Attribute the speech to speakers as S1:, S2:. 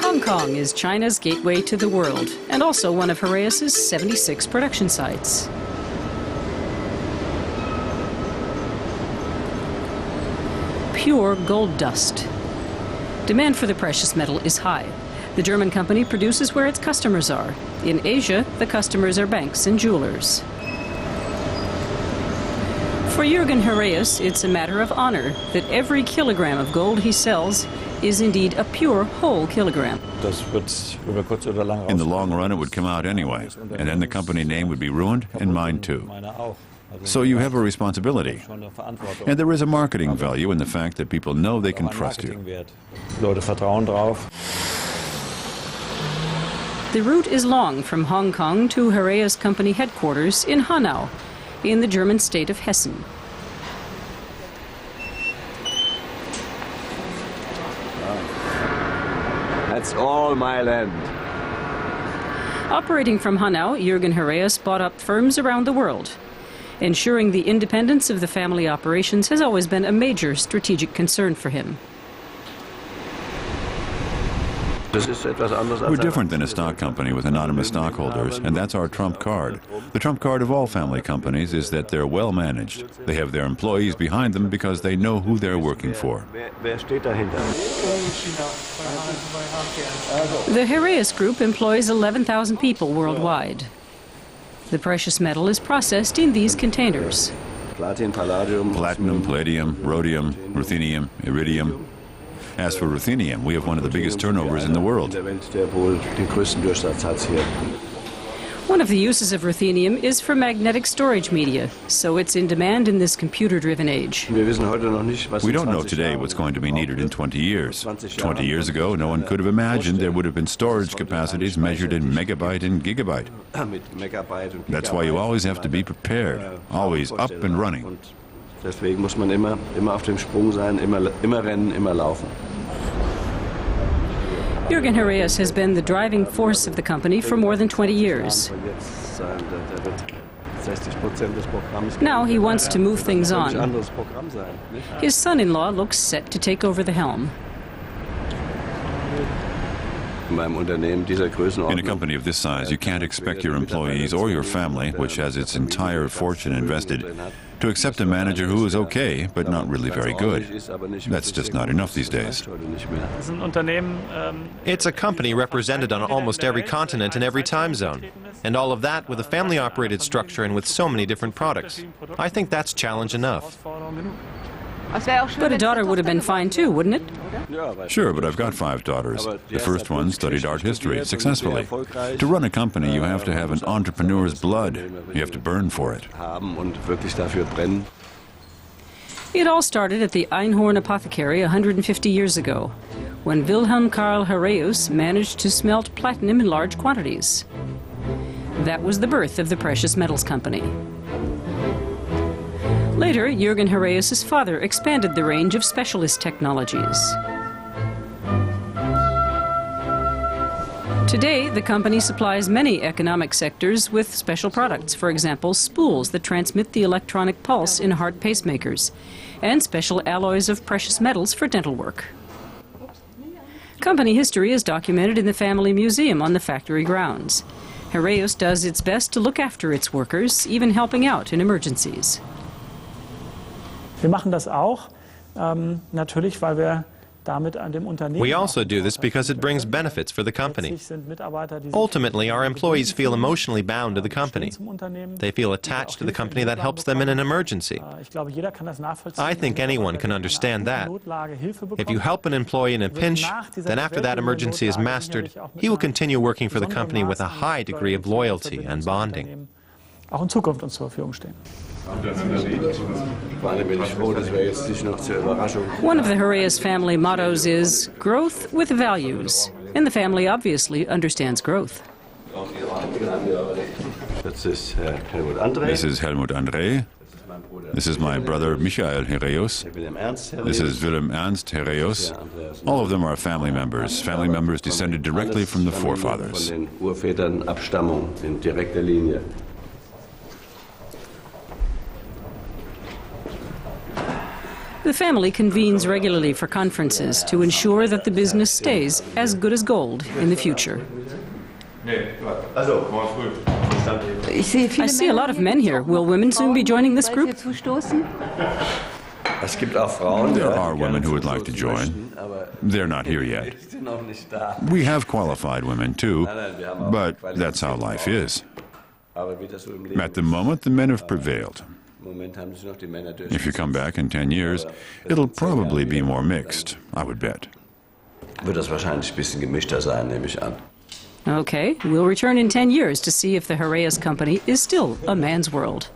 S1: Hong Kong is China's gateway to the world, and also one of Heraeus' 76 production sites. Pure gold dust. Demand for the precious metal is high. The German company produces where its customers are. In Asia, the customers are banks and jewelers. For Jürgen Heraeus, it's a matter of honor that every kilogram of gold he sells is indeed a pure whole kilogram.
S2: In the long run, it would come out anyway, and then the company name would be ruined, and mine too. So you have a responsibility. And there is a marketing value in the fact that people know they can trust you.
S1: The route is long from Hong Kong to Heraeus company headquarters in Hanau, in the German state of Hessen.
S3: That's all my land.
S1: Operating from Hanau, Jürgen Heraeus bought up firms around the world. Ensuring the independence of the family operations has always been a major strategic concern for him.
S2: We're different than a stock company with anonymous stockholders, and that's our trump card. The trump card of all family companies is that they're well managed. They have their employees behind them because they know who they're working for.
S1: The Heraeus Group employs 11,000 people worldwide. The precious metal is processed in these containers.
S2: Platinum, palladium, rhodium, ruthenium, iridium. As for ruthenium, we have one of the biggest turnovers in the world.
S1: One of the uses of ruthenium is for magnetic storage media, so it's in demand in this computer-driven age.
S2: We don't know today what's going to be needed in 20 years. 20 years ago, no one could have imagined there would have been storage capacities measured in megabyte and gigabyte. That's why you always have to be prepared, always up and running.
S3: Deswegen muss man immer auf dem Sprung sein, immer rennen, immer laufen.
S1: Jürgen Heraeus has been the driving force of the company for more than 20 years. Now he wants to move things on. His son-in-law looks set to take over the helm.
S2: In a company of this size, you can't expect your employees or your family, which has its entire fortune invested, to accept a manager who is okay, but not really very good. That's just not enough these days.
S4: It's a company represented on almost every continent and every time zone. And all of that with a family-operated structure and with so many different products. I think that's challenge enough.
S1: But a daughter would have been fine too, wouldn't it?
S2: Sure, but I've got 5 daughters. The first one studied art history successfully. To run a company, you have to have an entrepreneur's blood. You have to burn for it.
S1: It all started at the Einhorn Apothecary 150 years ago, when Wilhelm Carl Heraeus managed to smelt platinum in large quantities. That was the birth of the Precious Metals Company. Later, Jürgen Heraeus' father expanded the range of specialist technologies. Today, the company supplies many economic sectors with special products, for example, spools that transmit the electronic pulse in heart pacemakers, and special alloys of precious metals for dental work. Company history is documented in the family museum on the factory grounds. Heraeus does its best to look after its workers, even helping out in emergencies.
S5: Wir machen das auch, natürlich, weil wir damit an dem Unternehmen.
S4: We also do this because it brings benefits for the company. Ultimately, our employees feel emotionally bound to the company. They feel attached to the company that helps them in an emergency. I think anyone can understand that. If you help an employee in a pinch, then after that emergency is mastered, he will continue working for the company with a high degree of loyalty and bonding.
S5: Auch in Zukunft uns zur Verfügung stehen.
S1: One of the Heraeus family mottos is growth with values, and the family obviously understands growth.
S3: This is Helmut
S2: André. This is my brother Michael Heraeus. This is Wilhelm Ernst Heraeus. All of them are family members descended directly from the forefathers.
S1: The family convenes regularly for conferences to ensure that the business stays as good as gold in the future. I see a lot of men here. Will women soon be joining this group?
S2: There are women who would like to join. They're not here yet. We have qualified women too, but that's how life is. At the moment, the men have prevailed. If you come back in 10 years, it'll probably be more mixed, I would bet.
S1: Okay, we'll return in 10 years to see if the Heraeus company is still a man's world.